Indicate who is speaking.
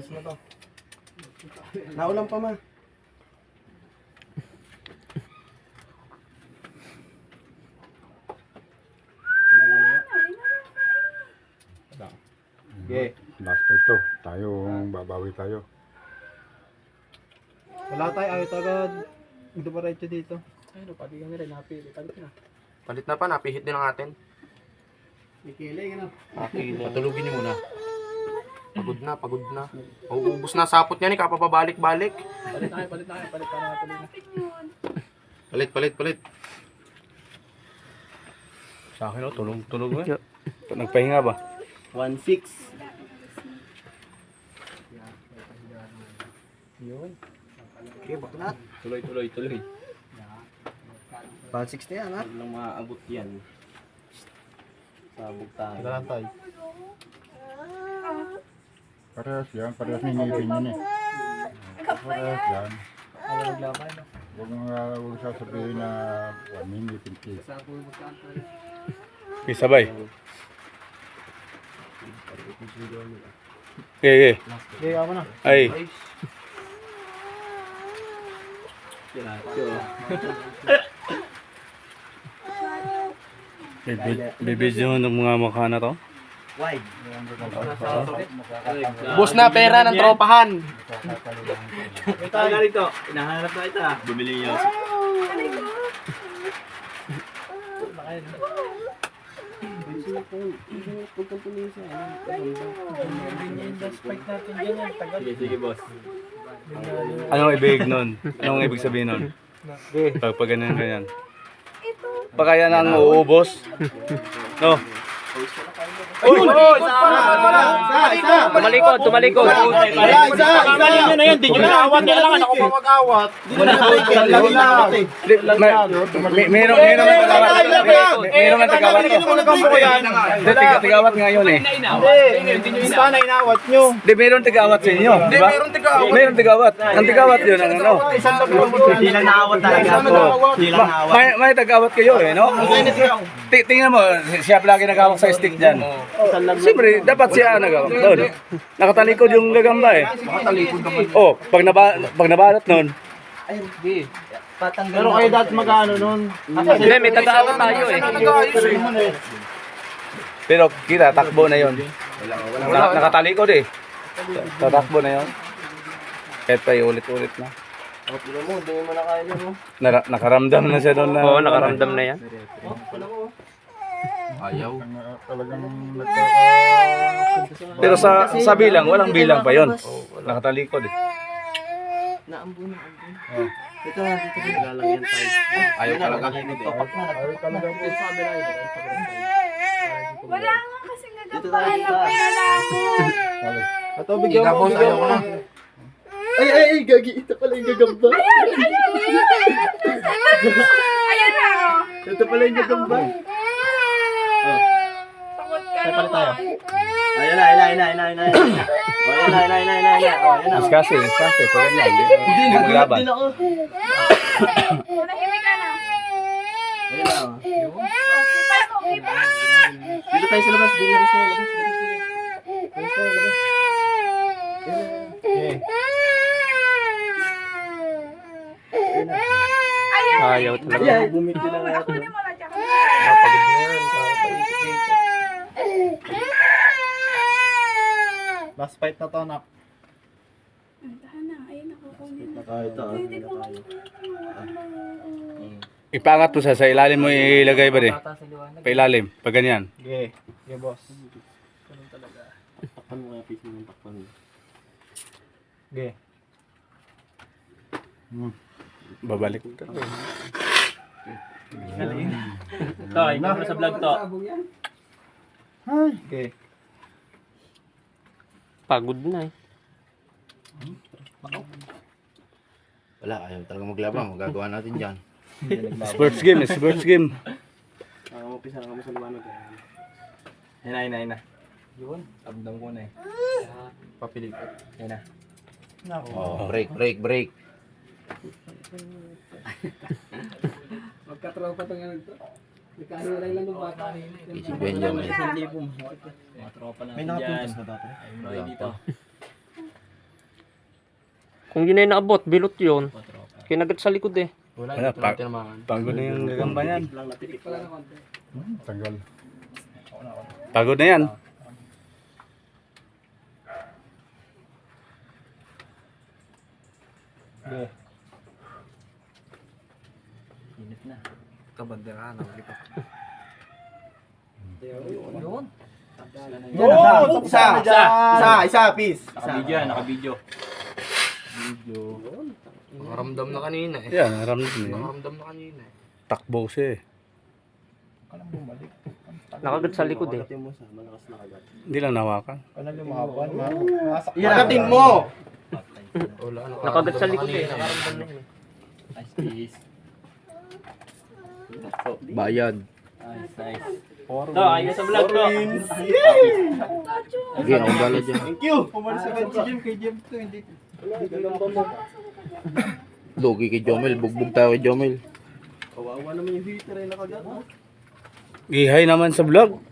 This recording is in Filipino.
Speaker 1: Ubus na to. Naulang pa ma. Okay.
Speaker 2: Last pa ito. Tayo, babawi tayo.
Speaker 3: Wala tayo, ayaw agad. Ito pa rin dito. Ayun, pati kami rin, napili. Palit na.
Speaker 1: Palit na pa, napihit din ang atin.
Speaker 3: Ikilig, ano?
Speaker 1: Patulugin niyo muna. Pagod na, pagod na. Mauubos na sapot niya ni kapapabalik-balik.
Speaker 3: Palit tayo, palit tayo. Palit tayo, palit na.
Speaker 1: Palit.
Speaker 4: Sa akin, tulog mo. Nagpahinga ba?
Speaker 1: 1-6.
Speaker 3: Yun.
Speaker 1: Okay, baklat.
Speaker 4: Tuloy.
Speaker 1: 1-6 na yan, ha? Huwag lang maaabot yan. Sabog tayo.
Speaker 3: Teka lang tayo.
Speaker 2: Parehas may ngipin yun eh. Parehas yan.
Speaker 3: Ayaw maglabay, no?
Speaker 2: Huwag sasabihin na may ngipin cake.
Speaker 4: Okay, sabay. Okay.
Speaker 3: Okay, ako na.
Speaker 4: Ay. Bibidyo ng mga mukha na to.
Speaker 1: Wide. Ubus na pera ng tropahan.
Speaker 3: Tayo rito. Hinahanap na ito, bumili niyo. Sige, boss.
Speaker 4: Anong ibig nun? Anong ibig sabihin nun? Pag ganyan. Baka yan ang uubos. No?
Speaker 3: Tumalikod. Kakalin nyo na yan, di nyo naawat. Kailangan ako pa mag-awat.
Speaker 4: Meron man tagawat to. Tagawat ngayon eh.
Speaker 3: Sana inawat nyo.
Speaker 4: Di meron tagawat sa inyo, di ba? Meron tagawat. Ang tagawat yun ang ano.
Speaker 3: Hindi lang naawat talaga.
Speaker 4: May tagawat kayo eh, no? Tingnan mo, siya lagi nagawak sa stick dyan. Siyempre, dapat siya nagawak doon. Nakatalikod yung gagamba eh. Oh, pag nabalot nun,
Speaker 3: Pero kayo dati mag-ano nun.
Speaker 4: hindi, may tagawat tayo eh. Pero kita, takbo na yon. Nakatalikod eh. Tatakbo na yon. Kahit tayo ulit-ulit na. Nakaramdam na siya doon na.
Speaker 5: Oo, nakaramdam na yan.
Speaker 1: Ayaw.
Speaker 2: Talagang
Speaker 4: Pero sa bilang, walang bilang pa yon. Nakatalikod eh.
Speaker 1: Ayaw talaga.
Speaker 6: Wala nga kasing gagampahan na pera ako.
Speaker 3: Ito, bigyan mo.
Speaker 1: Ayaw ko na.
Speaker 3: Ay, gagi. Ito pala yung gagamba.
Speaker 6: Ayan na, oh.
Speaker 3: Ito pala yung gagamba.
Speaker 6: Takot ka
Speaker 3: Tayo pala tayo.
Speaker 6: naman.
Speaker 3: Ayan na.
Speaker 4: Discuss. Pag ganyan, hindi maglaban.
Speaker 6: Manahimik ka na. Kipa.
Speaker 3: Dito tayo sa labas.
Speaker 5: Ayaw talaga.
Speaker 3: Bumiti lang ako.
Speaker 6: Kunin mo lang dyan.
Speaker 1: Pagod na yan. Paikot-ikot.
Speaker 3: Last fight na to, anak.
Speaker 6: Tahan na. Ayun, nakukunin na.
Speaker 3: Ito.
Speaker 6: Hindi ko
Speaker 4: Ipangat mo sa ilalim mo ilagay ba di? Pa ilalim, pag ganyan.
Speaker 3: Okay, boss.
Speaker 1: Takpan mo kaya piso ng takpan mo.
Speaker 3: Okay.
Speaker 4: Babalik.
Speaker 3: To, ikaw na sa vlog to. Okay.
Speaker 5: Pagod na eh.
Speaker 1: Wala, ayaw talaga maglaban. Magagawa natin dyan.
Speaker 4: Sports game.
Speaker 3: Umpisa na kami sa liwanag. Ayun na. Yun, abdam ko na eh.
Speaker 1: Papili ko.
Speaker 3: Ayun na.
Speaker 1: Oh, break.
Speaker 3: Magkatropa to nga nito. Nagkahiwalay lang ng bata.
Speaker 1: Isipin dyan.
Speaker 3: Mga tropa na. May nakapuntas na dati. Ay, dito.
Speaker 5: Kung yun ay naabot, bilot yun. Kinagat sa likod eh.
Speaker 1: Wala,
Speaker 4: Wala,
Speaker 1: ito
Speaker 4: pa-
Speaker 1: natin naman.
Speaker 4: Pagod na yung gagamba yan.
Speaker 2: Tanggal.
Speaker 4: Pagod na yan.
Speaker 3: Isa, peace. Nakabidyo yan, nakabidyo.
Speaker 1: Nakaramdam na kanina eh.
Speaker 4: Yan, naramdaman niya.
Speaker 1: Nakaramdam na kanina eh.
Speaker 4: Takbo siya eh.
Speaker 5: Nakagat sa likod eh.
Speaker 4: Hindi lang nawakan.
Speaker 3: Pagatin mo!
Speaker 1: Wala,
Speaker 5: Nakagat sa
Speaker 1: na
Speaker 5: likod eh.
Speaker 1: kanina.
Speaker 5: Nakaramdam na yun eh.
Speaker 3: Bayad.
Speaker 5: Ito, ayun sa vlog bro.
Speaker 1: Sige, ako bala dyan.
Speaker 3: Thank you! Pumalis agad si Jim kay Jim to, hindi.
Speaker 1: Lugi kay Jomel, bugbog tayo kay Jomel.
Speaker 3: Kawawa naman yung heater ay nakagat.
Speaker 4: Gihay naman sa vlog.